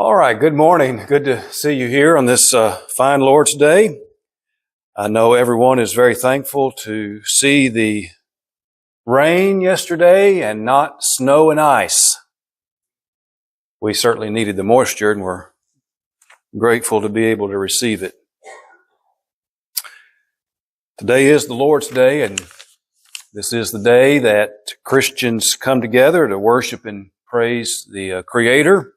All right, good morning. Good to see you here on this fine Lord's Day. I know everyone is very thankful to see the rain yesterday and not snow and ice. We certainly needed the moisture and we're grateful to be able to receive it. Today is the Lord's Day, and this is the day that Christians come together to worship and praise the Creator,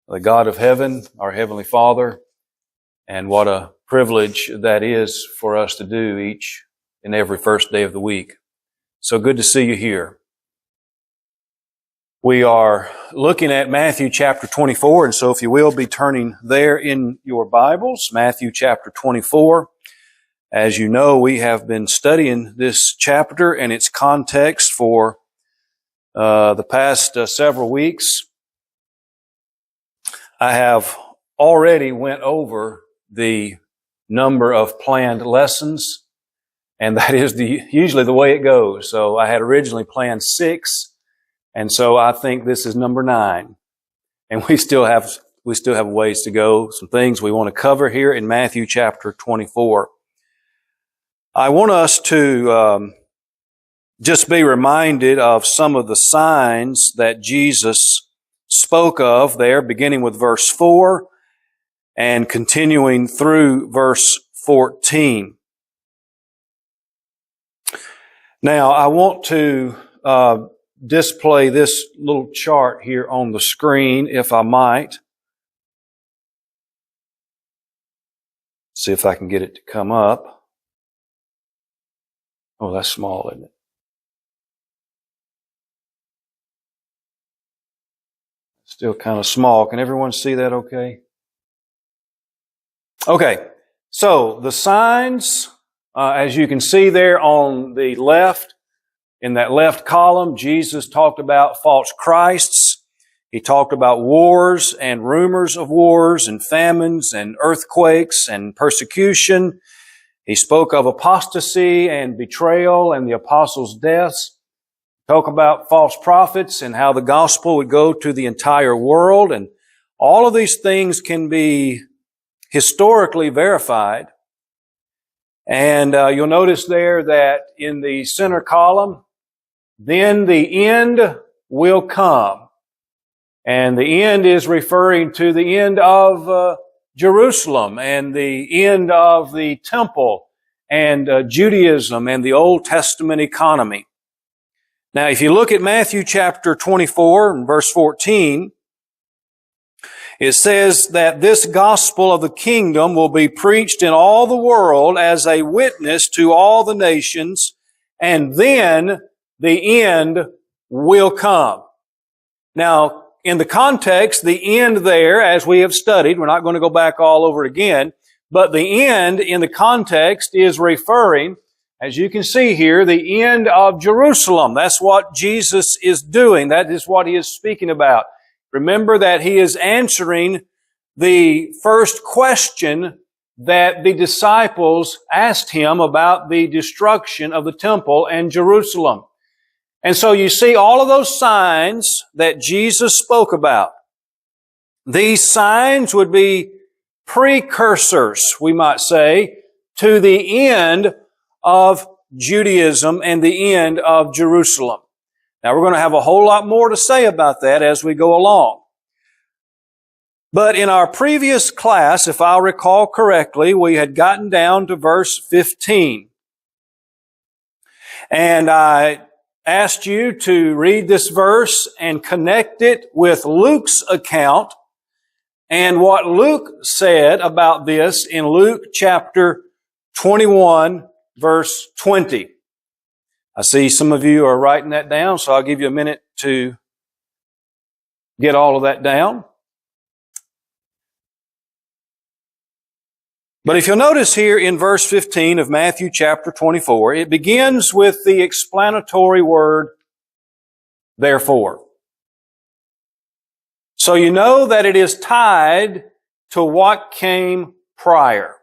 the God of heaven, our Heavenly Father, and what a privilege that is for us to do each and every first day of the week. So good to see you here. We are looking at Matthew chapter 24, and so if you will be turning there in your Bibles, Matthew chapter 24. As you know, we have been studying this chapter and its context for the past several weeks. I have already went over the number of planned lessons, and that is usually the way it goes. So I had originally planned 6, and so I think this is number 9. And we still have ways to go, some things we want to cover here in Matthew chapter 24. I want us to just be reminded of some of the signs that Jesus spoke of there, beginning with verse 4 and continuing through verse 14. Now, I want to display this little chart here on the screen, if I might. See if I can get it to come up. Oh, that's small, isn't it? Still kind of small. Can everyone see that okay? Okay, so the signs, as you can see there on the left, in that left column, Jesus talked about false Christs. He talked about wars and rumors of wars and famines and earthquakes and persecution. He spoke of apostasy and betrayal and the apostles' deaths. Talk about false prophets and how the gospel would go to the entire world. And all of these things can be historically verified. And you'll notice there that in the center column, then the end will come. And the end is referring to the end of Jerusalem and the end of the temple and Judaism and the Old Testament economy. Now, if you look at Matthew chapter 24 and verse 14, it says that this gospel of the kingdom will be preached in all the world as a witness to all the nations, and then the end will come. Now, in the context, the end there, as we have studied, we're not going to go back all over it again, but the end in the context is referring, as you can see here, the end of Jerusalem. That's what Jesus is doing. That is what He is speaking about. Remember that He is answering the first question that the disciples asked Him about the destruction of the temple and Jerusalem. And so you see all of those signs that Jesus spoke about. These signs would be precursors, we might say, to the end of Judaism and the end of Jerusalem. Now, we're going to have a whole lot more to say about that as we go along. But in our previous class, if I recall correctly, we had gotten down to verse 15. And I asked you to read this verse and connect it with Luke's account and what Luke said about this in Luke chapter 21, verse 20. I see some of you are writing that down, so I'll give you a minute to get all of that down. But if you'll notice here in verse 15 of Matthew chapter 24, it begins with the explanatory word, therefore. So you know that it is tied to what came prior.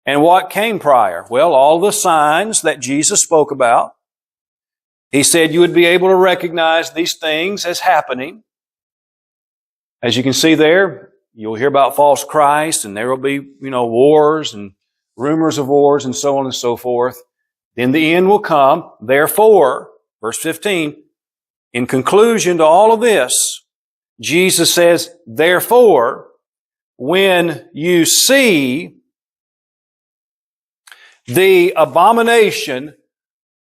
And what came prior? Well, all the signs that Jesus spoke about. He said you would be able to recognize these things as happening. As you can see there, you'll hear about false Christ, and there will be, wars and rumors of wars and so on and so forth. Then the end will come. Therefore, verse 15, in conclusion to all of this, Jesus says, therefore, when you see the abomination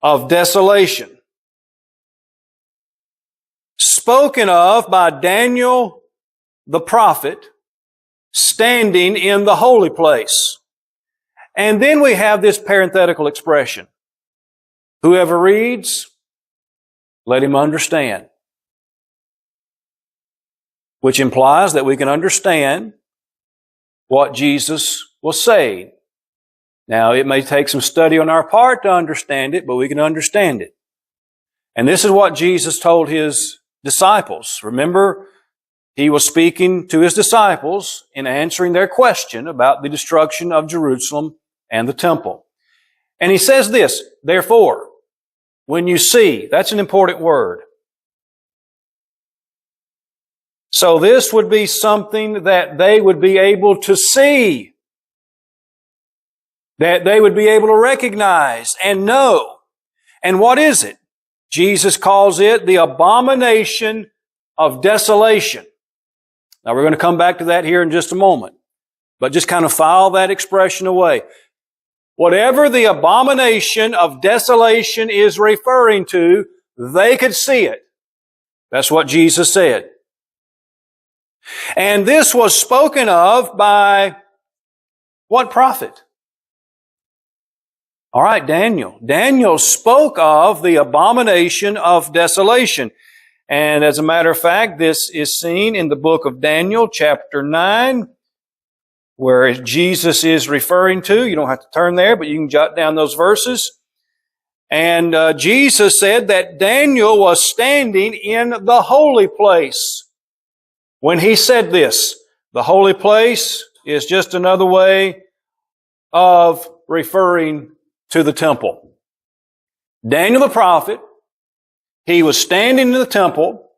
of desolation spoken of by Daniel the prophet standing in the holy place. And then we have this parenthetical expression. Whoever reads, let him understand. Which implies that we can understand what Jesus was saying. Now, it may take some study on our part to understand it, but we can understand it. And this is what Jesus told His disciples. Remember, He was speaking to His disciples in answering their question about the destruction of Jerusalem and the temple. And He says this, therefore, when you see, that's an important word. So this would be something that they would be able to see, that they would be able to recognize and know. And what is it? Jesus calls it the abomination of desolation. Now we're going to come back to that here in just a moment. But just kind of file that expression away. Whatever the abomination of desolation is referring to, they could see it. That's what Jesus said. And this was spoken of by what prophet? All right, Daniel. Daniel spoke of the abomination of desolation. And as a matter of fact, this is seen in the book of Daniel, chapter 9, where Jesus is referring to. You don't have to turn there, but you can jot down those verses. And Jesus said that Daniel was standing in the holy place. When he said this, the holy place is just another way of referring to the temple. Daniel the prophet, he was standing in the temple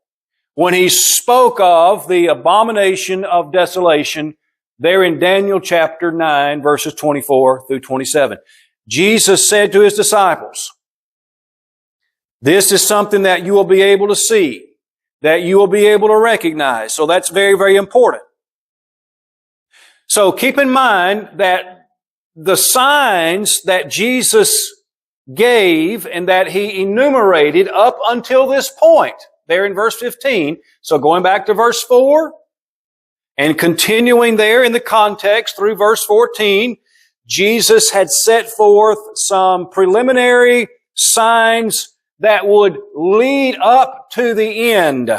when he spoke of the abomination of desolation there in Daniel chapter 9, verses 24 through 27. Jesus said to His disciples, this is something that you will be able to see, that you will be able to recognize. So that's very, very important. So keep in mind that the signs that Jesus gave and that He enumerated up until this point, there in verse 15. So going back to verse 4 and continuing there in the context through verse 14, Jesus had set forth some preliminary signs that would lead up to the end.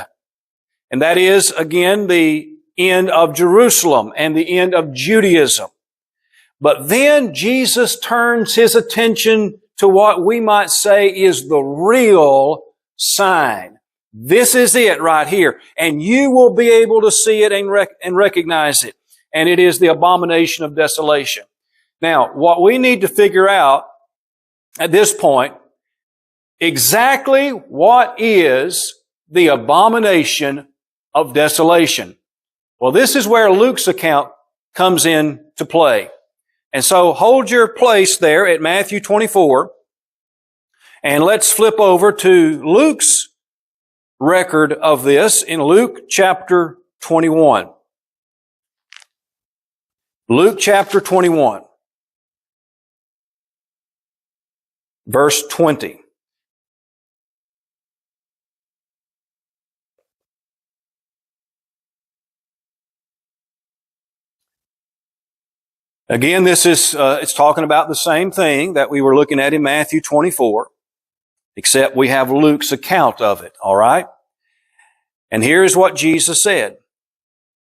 And that is, again, the end of Jerusalem and the end of Judaism. But then Jesus turns His attention to what we might say is the real sign. This is it right here. And you will be able to see it and recognize it. And it is the abomination of desolation. Now, what we need to figure out at this point, exactly what is the abomination of desolation? Well, this is where Luke's account comes in to play. And so hold your place there at Matthew 24, and let's flip over to Luke's record of this in Luke chapter 21. Luke chapter 21, verse 20. Again, this is, it's talking about the same thing that we were looking at in Matthew 24, except we have Luke's account of it, all right? And here's what Jesus said.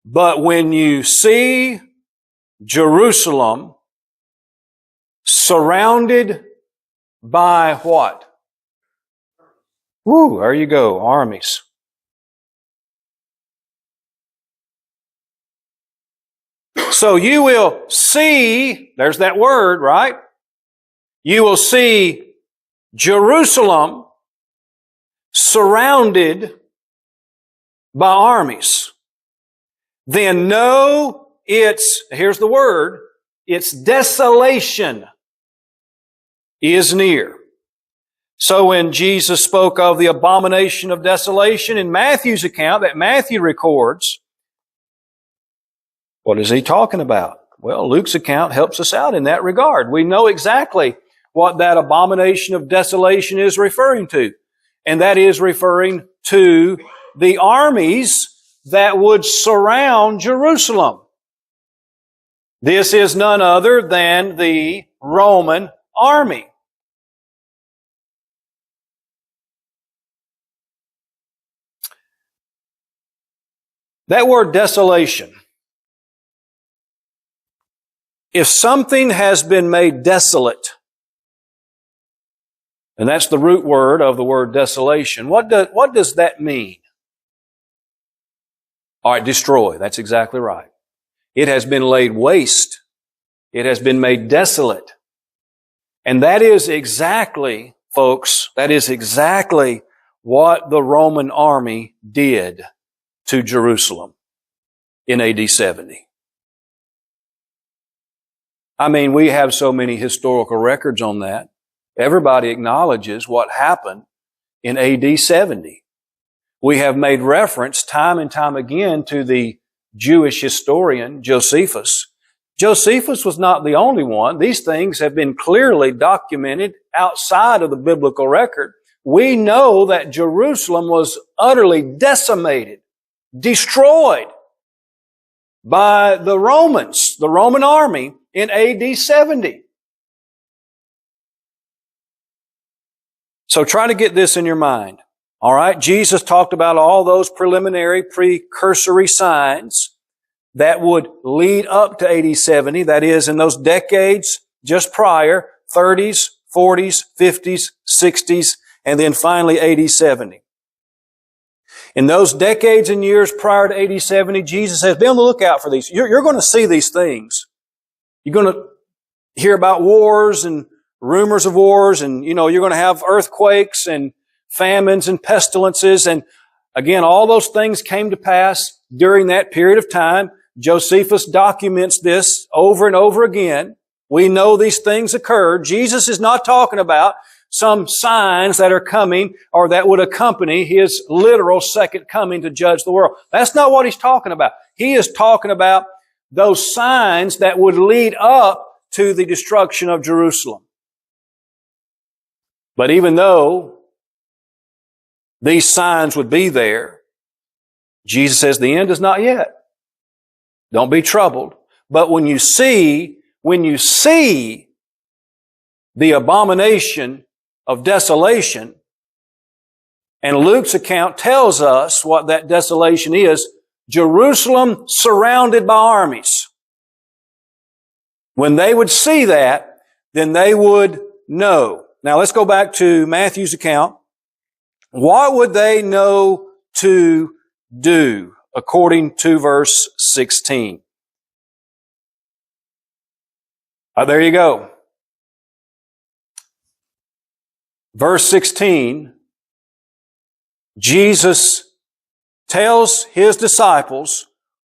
But when you see Jerusalem surrounded by what? Woo, there you go, armies. So you will see, there's that word, right? You will see Jerusalem surrounded by armies. then know here's the word, its desolation is near. So when Jesus spoke of the abomination of desolation in Matthew's account that Matthew records, what is he talking about? Well, Luke's account helps us out in that regard. We know exactly what that abomination of desolation is referring to. And that is referring to the armies that would surround Jerusalem. This is none other than the Roman army. That word desolation. If something has been made desolate, and that's the root word of the word desolation, what does that mean? All right, destroy. That's exactly right. It has been laid waste. It has been made desolate. And that is exactly, folks, that is exactly what the Roman army did to Jerusalem in AD 70. I mean, we have so many historical records on that. Everybody acknowledges what happened in AD 70. We have made reference time and time again to the Jewish historian Josephus. Josephus was not the only one. These things have been clearly documented outside of the biblical record. We know that Jerusalem was utterly decimated, destroyed by the Romans, the Roman army in AD 70. So try to get this in your mind. All right, Jesus talked about all those preliminary, precursory signs that would lead up to AD 70. That is, in those decades just prior, 30s, 40s, 50s, 60s, and then finally AD 70. In those decades and years prior to AD 70, Jesus says, be on the lookout for these. You're going to see these things. You're going to hear about wars and rumors of wars, and, you're going to have earthquakes and famines and pestilences. And again, all those things came to pass during that period of time. Josephus documents this over and over again. We know these things occurred. Jesus is not talking about some signs that are coming or that would accompany His literal second coming to judge the world. That's not what He's talking about. He is talking about those signs that would lead up to the destruction of Jerusalem. But even though these signs would be there, Jesus says the end is not yet. Don't be troubled. But when you see the abomination of desolation, and Luke's account tells us what that desolation is, Jerusalem surrounded by armies. When they would see that, then they would know. Now let's go back to Matthew's account. What would they know to do according to verse 16? There you go. Verse 16, Jesus tells His disciples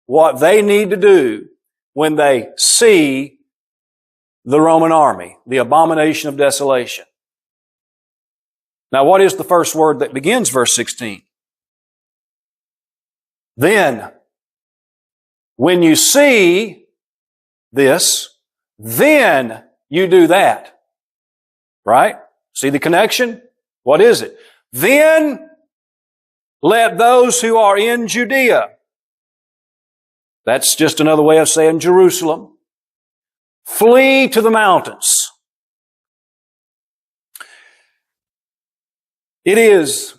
what they need to do when they see the Roman army, the abomination of desolation. Now, what is the first word that begins verse 16? Then, when you see this, then you do that. Right? See the connection? What is it? Then let those who are in Judea, that's just another way of saying Jerusalem, flee to the mountains. It is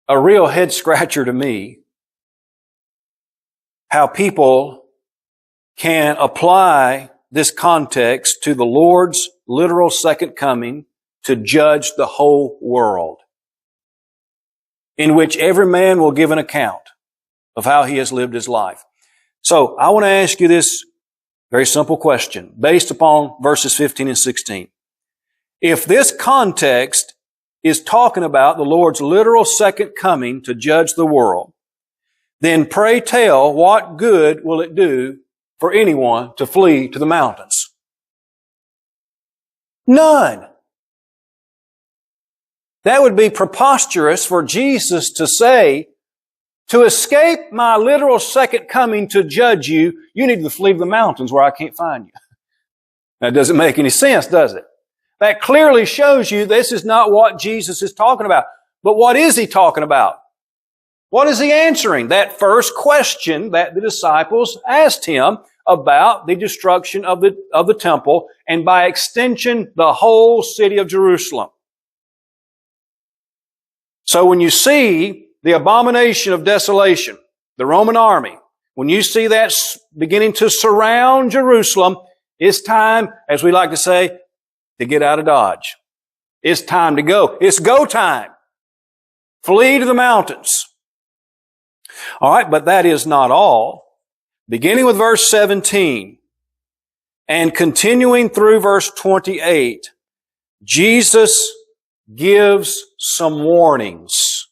a real head scratcher to me how people can apply this context to the Lord's literal second coming to judge the whole world, in which every man will give an account of how he has lived his life. So I want to ask you this very simple question based upon verses 15 and 16. If this context is talking about the Lord's literal second coming to judge the world, then pray tell, what good will it do for anyone to flee to the mountains? None. That would be preposterous for Jesus to say, to escape my literal second coming to judge you, you need to flee to the mountains where I can't find you. That doesn't make any sense, does it? That clearly shows you this is not what Jesus is talking about. But what is He talking about? What is He answering? That first question that the disciples asked Him about the destruction of the temple, and by extension, the whole city of Jerusalem. So when you see the abomination of desolation, the Roman army, when you see that beginning to surround Jerusalem, it's time, as we like to say, to get out of Dodge. It's time to go. It's go time. Flee to the mountains. All right, but that is not all. Beginning with verse 17 and continuing through verse 28, Jesus gives some warnings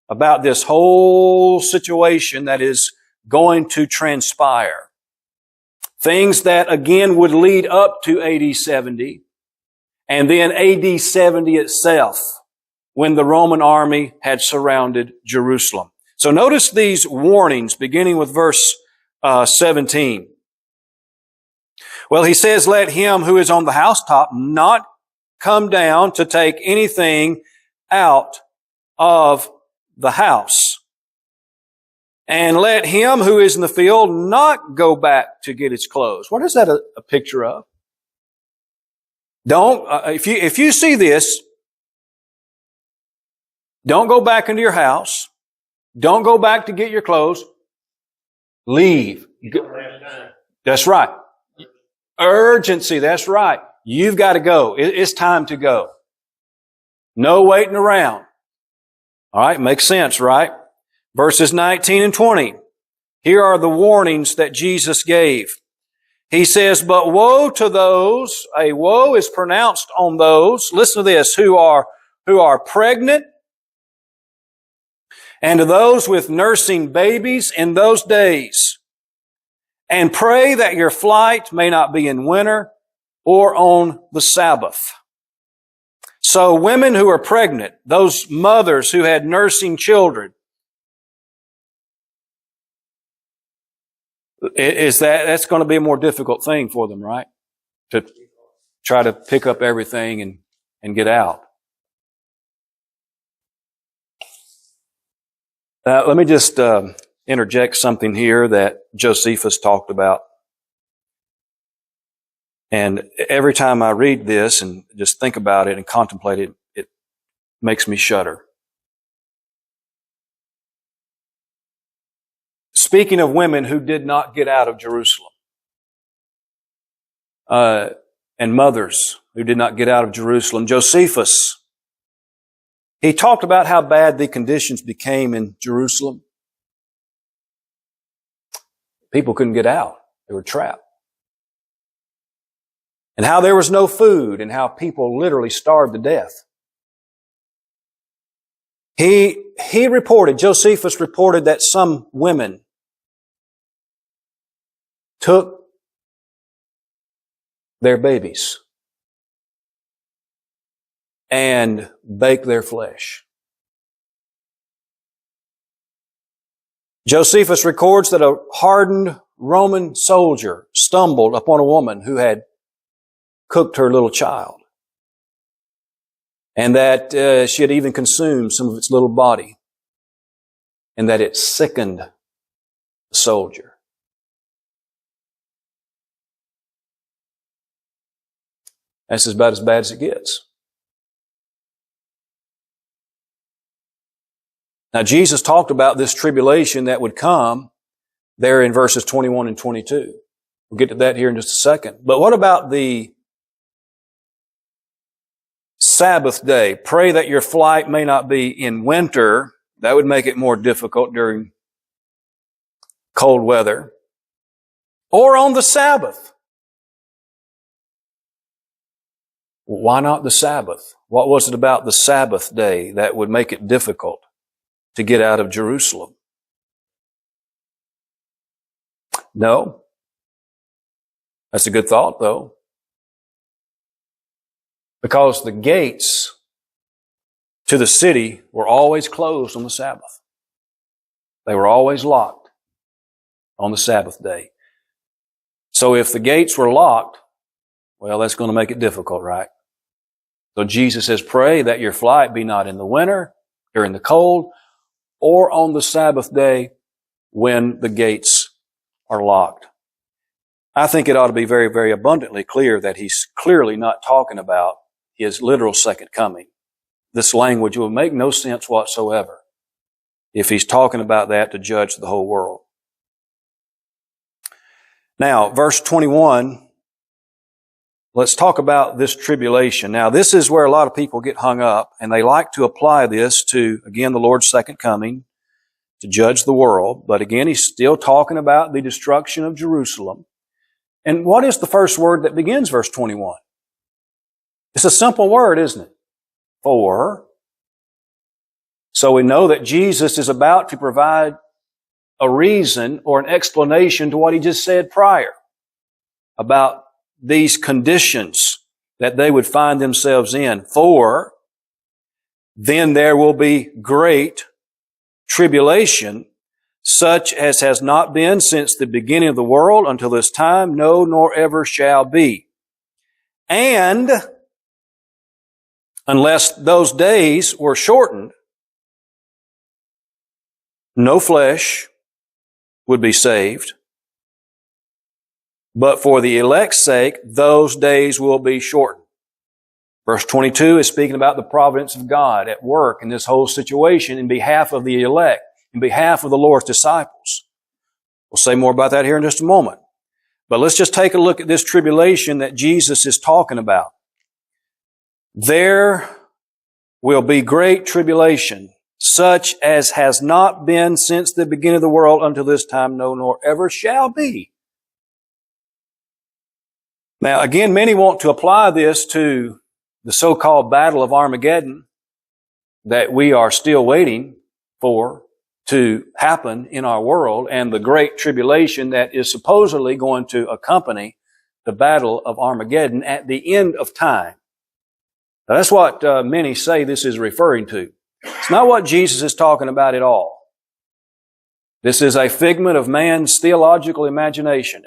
about this whole situation that is going to transpire. Things that again would lead up to AD 70 and then AD 70 itself when the Roman army had surrounded Jerusalem. So notice these warnings beginning with verse 17. Well, He says, let him who is on the housetop not come down to take anything out of the house. And let him who is in the field not go back to get his clothes. What is that a picture of? Don't, if you see this, don't go back into your house. Don't go back to get your clothes. Leave. That's right. Urgency, that's right. You've got to go. It's time to go. No waiting around. All right, makes sense, right? Verses 19 and 20. Here are the warnings that Jesus gave. He says, but woe to those, a woe is pronounced on those, listen to this, who are pregnant, and to those with nursing babies in those days. And pray that your flight may not be in winter or on the Sabbath. So women who are pregnant, those mothers who had nursing children, that's going to be a more difficult thing for them, right? To try to pick up everything and get out. Let me just interject something here that Josephus talked about. And every time I read this and just think about it and contemplate it, it makes me shudder. Speaking of women who did not get out of Jerusalem, and mothers who did not get out of Jerusalem, Josephus, he talked about how bad the conditions became in Jerusalem. People couldn't get out. They were trapped. And how there was no food and how people literally starved to death. He reported, Josephus reported that some women took their babies and baked their flesh. Josephus records that a hardened Roman soldier stumbled upon a woman who had cooked her little child, and that she had even consumed some of its little body, and that it sickened the soldier. That's about as bad as it gets. Now, Jesus talked about this tribulation that would come there in verses 21 and 22. We'll get to that here in just a second. But what about the Sabbath day? Pray that your flight may not be in winter. That would make it more difficult during cold weather. Or on the Sabbath. Why not the Sabbath? What was it about the Sabbath day that would make it difficult to get out of Jerusalem? No. That's a good thought, though. Because the gates to the city were always closed on the Sabbath. They were always locked on the Sabbath day. So if the gates were locked, well, that's going to make it difficult, right? So Jesus says, pray that your flight be not in the winter, during the cold, or on the Sabbath day when the gates are locked. I think it ought to be very, very abundantly clear that he's clearly not talking about his literal second coming. This language will make no sense whatsoever if he's talking about that to judge the whole world. Now, verse 21, let's talk about this tribulation. Now, this is where a lot of people get hung up, and they like to apply this to, again, the Lord's second coming to judge the world. But again, he's still talking about the destruction of Jerusalem. And what is the first word that begins verse 21? It's a simple word, isn't it? For. So we know that Jesus is about to provide a reason or an explanation to what he just said prior about these conditions that they would find themselves in. For then there will be great tribulation, such as has not been since the beginning of the world until this time, no, nor ever shall be. And unless those days were shortened, no flesh would be saved. But for the elect's sake, those days will be shortened. Verse 22 is speaking about the providence of God at work in this whole situation in behalf of the elect, in behalf of the Lord's disciples. We'll say more about that here in just a moment. But let's just take a look at this tribulation that Jesus is talking about. There will be great tribulation, such as has not been since the beginning of the world until this time, no, nor ever shall be. Now, again, many want to apply this to the so-called Battle of Armageddon that we are still waiting for to happen in our world, and the great tribulation that is supposedly going to accompany the Battle of Armageddon at the end of time. Now, that's what many say this is referring to. It's not what Jesus is talking about at all. This is a figment of man's theological imagination.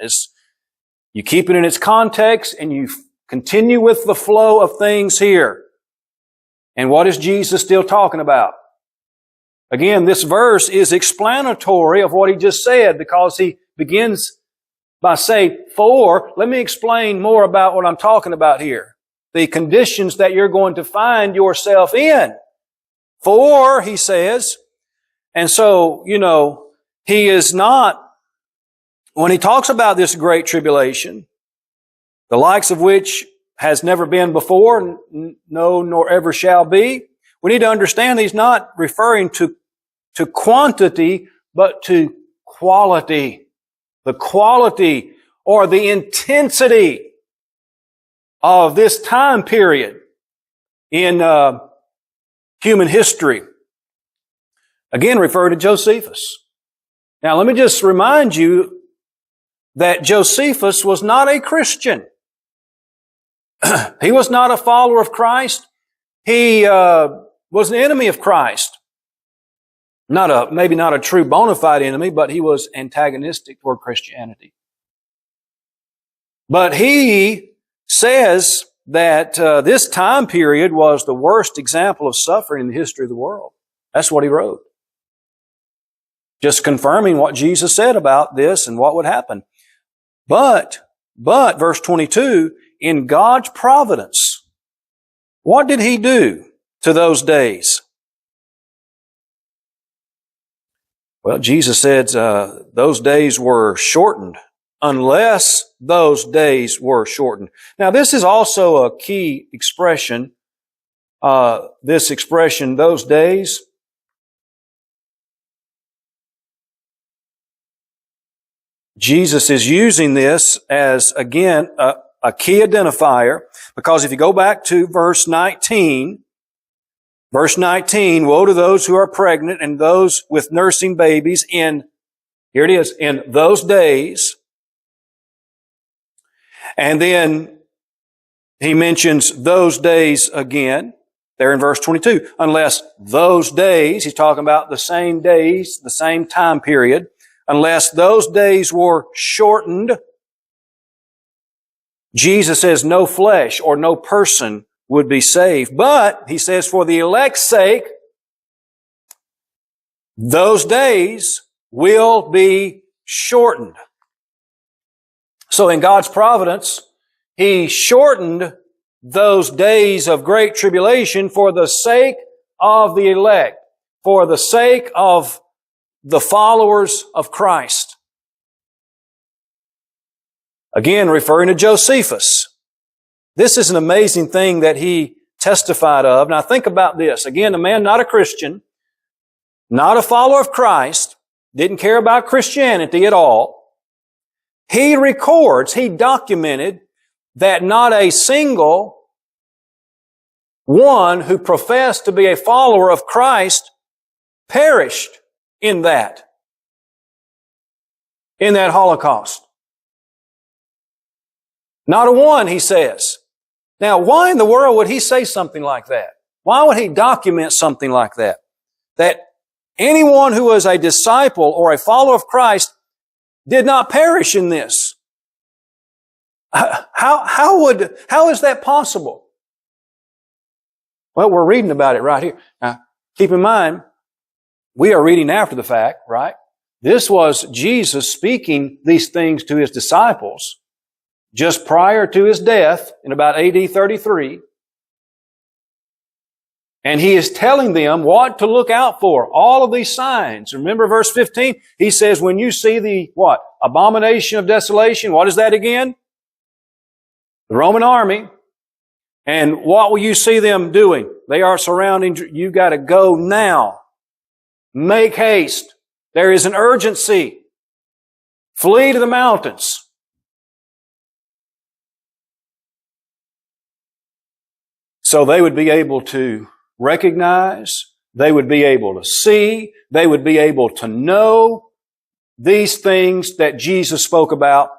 You keep it in its context and you continue with the flow of things here. And what is Jesus still talking about? Again, this verse is explanatory of what he just said, because he begins by saying, for, let me explain more about what I'm talking about here. The conditions that you're going to find yourself in. For, he says, and so, he is not, when he talks about this great tribulation, the likes of which has never been before, no, nor ever shall be, we need to understand he's not referring to quantity, but to quality. The quality or the intensity of this time period in human history. Again, refer to Josephus. Now, let me just remind you that Josephus was not a Christian. He was not a follower of Christ. He was an enemy of Christ. Maybe not a true bona fide enemy, but he was antagonistic toward Christianity. But he says that this time period was the worst example of suffering in the history of the world. That's what he wrote. Just confirming what Jesus said about this and what would happen. But, verse 22, in God's providence, what did he do to those days? Well, Jesus said those days were shortened, unless those days were shortened. Now, this is also a key expression. This expression, those days. Jesus is using this as, again, a key identifier, because if you go back to verse 19, woe to those who are pregnant and those with nursing babies in those days And then he mentions those days again, there in verse 22. Unless those days, he's talking about the same days, the same time period, unless those days were shortened, Jesus says no flesh or no person would be saved. But, he says, for the elect's sake, those days will be shortened. So in God's providence, He shortened those days of great tribulation for the sake of the elect, for the sake of the followers of Christ. Again, referring to Josephus. This is an amazing thing that he testified of. Now think about this. Again, a man not a Christian, not a follower of Christ, didn't care about Christianity at all. He records, he documented that not a single one who professed to be a follower of Christ perished in that Holocaust. Not a one, he says. Now, why in the world would he say something like that? Why would he document something like that? That anyone who was a disciple or a follower of Christ did not perish in this. How is that possible? Well, we're reading about it right here. Now, keep in mind, we are reading after the fact, right? This was Jesus speaking these things to His disciples just prior to His death in about AD 33. And He is telling them what to look out for. All of these signs. Remember verse 15? He says, when you see the, what? Abomination of desolation. What is that again? The Roman army. And what will you see them doing? They are surrounding you. You've got to go now. Make haste. There is an urgency. Flee to the mountains. So they would be able to recognize, they would be able to see, they would be able to know these things that Jesus spoke about.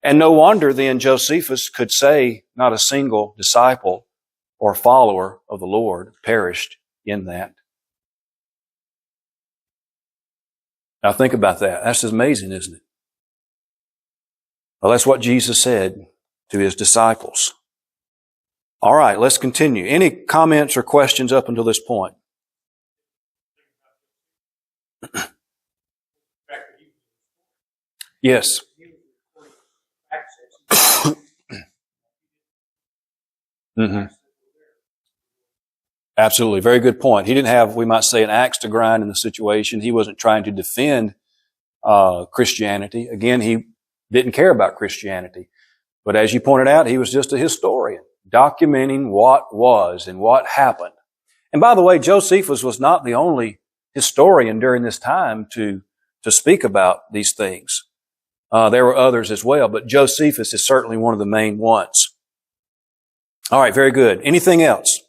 And no wonder then Josephus could say not a single disciple or follower of the Lord perished in that. Now think about that. That's amazing, isn't it? Well, that's what Jesus said to His disciples. All right, let's continue. Any comments or questions up until this point? Yes. Mm-hmm. Absolutely. Very good point. He didn't have, we might say, an axe to grind in the situation. He wasn't trying to defend Christianity. Again, he didn't care about Christianity. But as you pointed out, he was just a historian, documenting what was and what happened. And by the way, Josephus was not the only historian during this time to speak about these things. There were others as well, but Josephus is certainly one of the main ones. All right, very good. Anything else?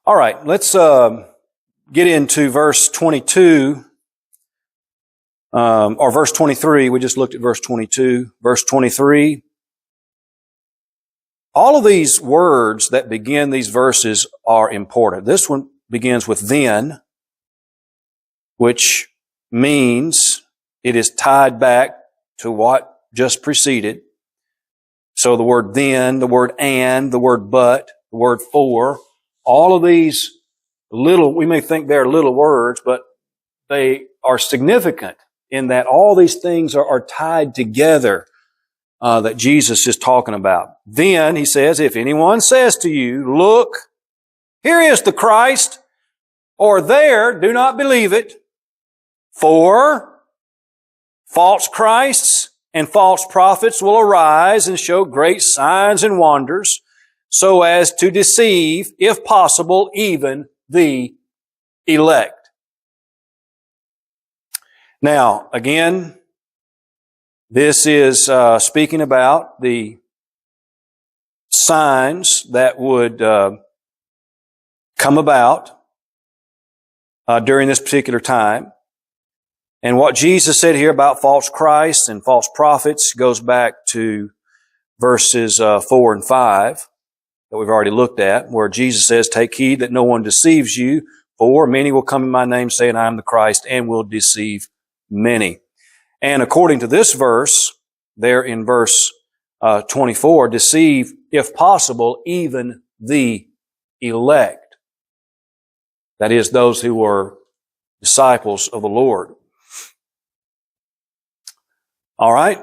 All right, let's get into verse 22, or verse 23. We just looked at verse 22. Verse 23. All of these words that begin these verses are important. This one begins with then, which means it is tied back to what just preceded. So the word then, the word and, the word but, the word for, all of these little, we may think they're little words, but they are significant in that all these things are tied together that Jesus is talking about. Then, he says, if anyone says to you, look, here is the Christ, or there, do not believe it, for false Christs and false prophets will arise and show great signs and wonders, so as to deceive, if possible, even the elect. Now, again, this is speaking about the signs that would come about during this particular time. And what Jesus said here about false Christs and false prophets goes back to verses 4 and 5 that we've already looked at, where Jesus says, "Take heed that no one deceives you, for many will come in my name saying, I am the Christ, and will deceive many." And according to this verse, there in verse 24, deceive, if possible, even the elect. That is, those who were disciples of the Lord. All right,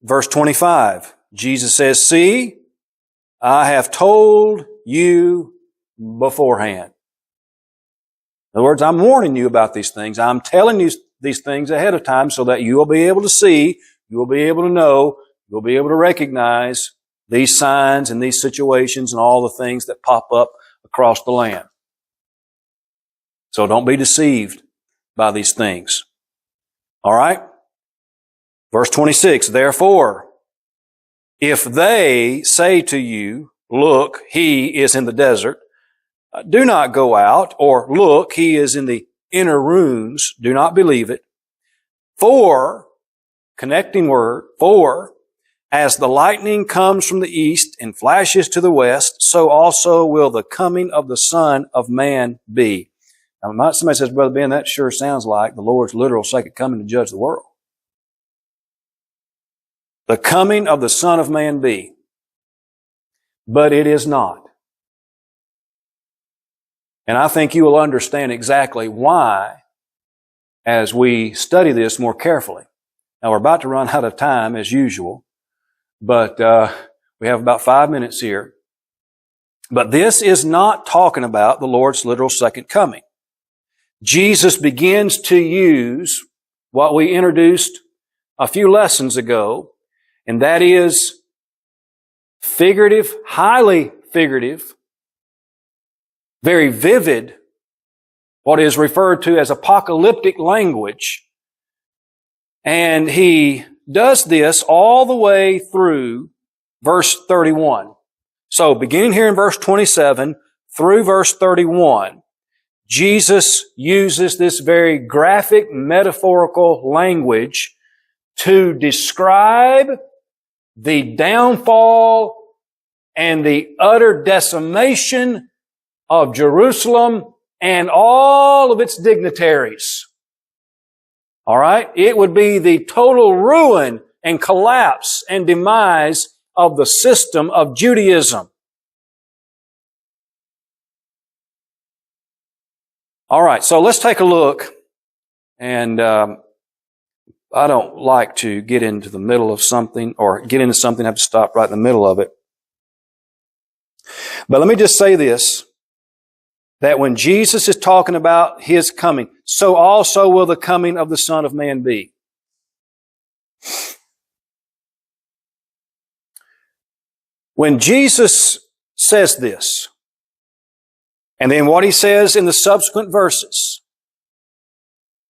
verse 25, Jesus says, "See, I have told you beforehand." In other words, I'm warning you about these things. I'm telling you these things ahead of time so that you will be able to see, you will be able to know, you'll be able to recognize these signs and these situations and all the things that pop up across the land. So don't be deceived by these things. All right? Verse 26, "Therefore, if they say to you, 'Look, he is in the desert,' do not go out, or 'Look, he is in the inner rooms,' do not believe it. For," connecting word, "for, as the lightning comes from the east and flashes to the west, so also will the coming of the Son of Man be." Now, somebody says, "Brother Ben, that sure sounds like the Lord's literal second coming to judge the world." The coming of the Son of Man be. But it is not. And I think you will understand exactly why as we study this more carefully. Now, we're about to run out of time as usual, but we have about 5 minutes here. But this is not talking about the Lord's literal second coming. Jesus begins to use what we introduced a few lessons ago, and that is figurative, highly figurative, very vivid, what is referred to as apocalyptic language. And he does this all the way through verse 31. So beginning here in verse 27 through verse 31, Jesus uses this very graphic, metaphorical language to describe the downfall and the utter decimation of Jerusalem and all of its dignitaries. All right? It would be the total ruin and collapse and demise of the system of Judaism. All right, so let's take a look. And I don't like to get into the middle of something or get into something and have to stop right in the middle of it. But let me just say this, that when Jesus is talking about His coming, so also will the coming of the Son of Man be. When Jesus says this, and then what He says in the subsequent verses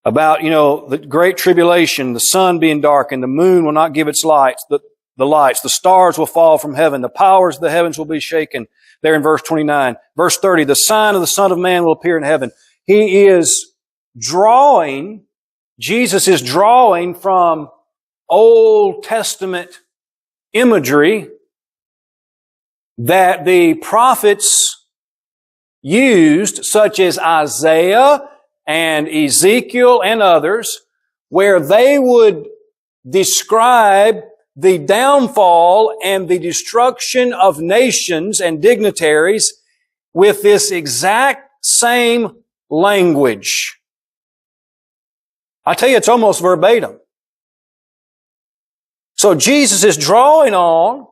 about, the great tribulation, the sun being darkened, the moon will not give its lights, the lights, the stars will fall from heaven, the powers of the heavens will be shaken. There in verse 29. Verse 30, the sign of the Son of Man will appear in heaven. Jesus is drawing from Old Testament imagery that the prophets used, such as Isaiah and Ezekiel and others, where they would describe the downfall and the destruction of nations and dignitaries with this exact same language. I tell you, it's almost verbatim. So Jesus is drawing on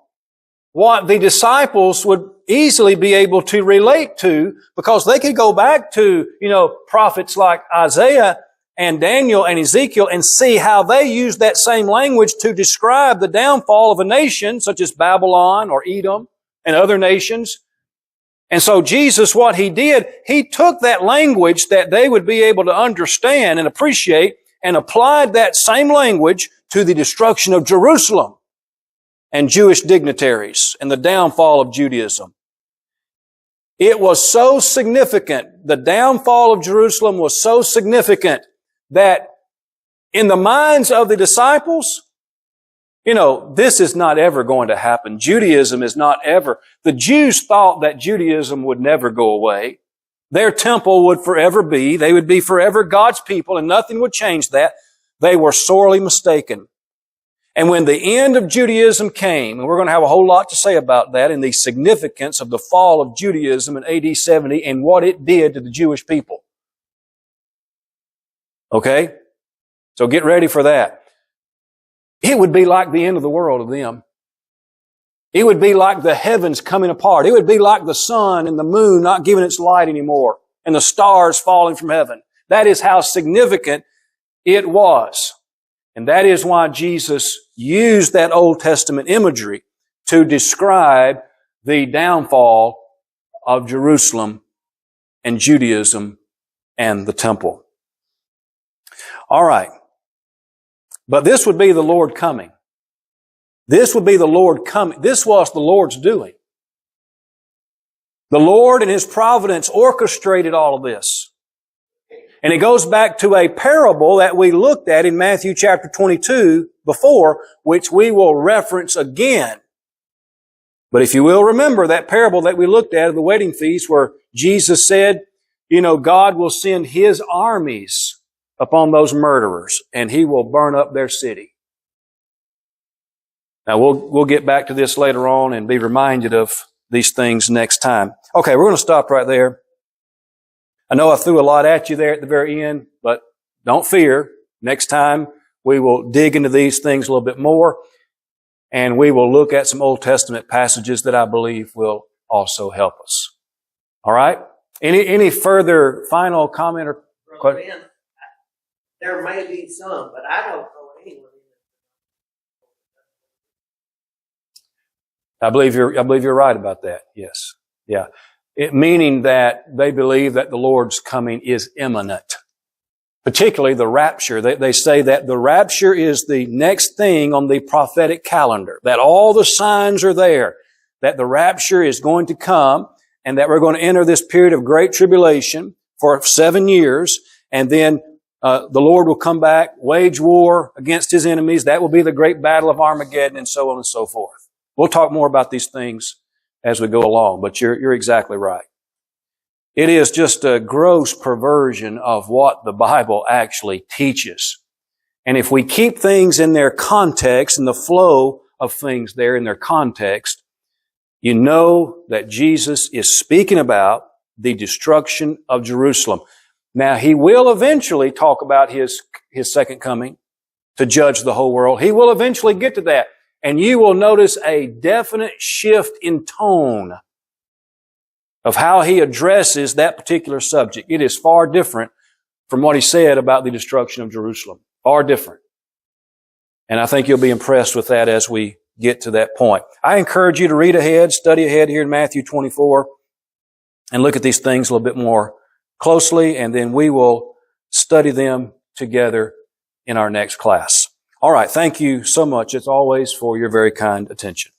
what the disciples would easily be able to relate to, because they could go back to, prophets like Isaiah and Daniel and Ezekiel and see how they used that same language to describe the downfall of a nation such as Babylon or Edom and other nations. And so Jesus, what He did, He took that language that they would be able to understand and appreciate and applied that same language to the destruction of Jerusalem and Jewish dignitaries and the downfall of Judaism. It was so significant. The downfall of Jerusalem was so significant that in the minds of the disciples, this is not ever going to happen. Judaism is not ever. The Jews thought that Judaism would never go away. Their temple would forever be. They would be forever God's people, and nothing would change that. They were sorely mistaken. And when the end of Judaism came, and we're going to have a whole lot to say about that and the significance of the fall of Judaism in AD 70 and what it did to the Jewish people. Okay? So get ready for that. It would be like the end of the world of them. It would be like the heavens coming apart. It would be like the sun and the moon not giving its light anymore and the stars falling from heaven. That is how significant it was. And that is why Jesus used that Old Testament imagery to describe the downfall of Jerusalem and Judaism and the temple. All right. But this would be the Lord coming. This would be the Lord coming. This was the Lord's doing. The Lord in His providence orchestrated all of this. And it goes back to a parable that we looked at in Matthew chapter 22 before, which we will reference again. But if you will remember that parable that we looked at the wedding feast where Jesus said, God will send His armies upon those murderers and He will burn up their city. Now we'll get back to this later on and be reminded of these things next time. Okay, we're going to stop right there. I know I threw a lot at you there at the very end, but don't fear. Next time we will dig into these things a little bit more, and we will look at some Old Testament passages that I believe will also help us. All right? Any further final comment or question? There may be some, but I don't know anyone. I believe you're right about that. Yes. Yeah. Meaning that they believe that the Lord's coming is imminent. Particularly the rapture. They say that the rapture is the next thing on the prophetic calendar. That all the signs are there. That the rapture is going to come and that we're going to enter this period of great tribulation for 7 years. And then the Lord will come back, wage war against His enemies. That will be the great battle of Armageddon and so on and so forth. We'll talk more about these things as we go along, but you're exactly right. It is just a gross perversion of what the Bible actually teaches. And if we keep things in their context and the flow of things there in their context, you know that Jesus is speaking about the destruction of Jerusalem. Now, He will eventually talk about His second coming to judge the whole world. He will eventually get to that. And you will notice a definite shift in tone of how He addresses that particular subject. It is far different from what He said about the destruction of Jerusalem. Far different. And I think you'll be impressed with that as we get to that point. I encourage you to read ahead, study ahead here in Matthew 24, and look at these things a little bit more closely, and then we will study them together in our next class. All right. Thank you so much, as always, for your very kind attention.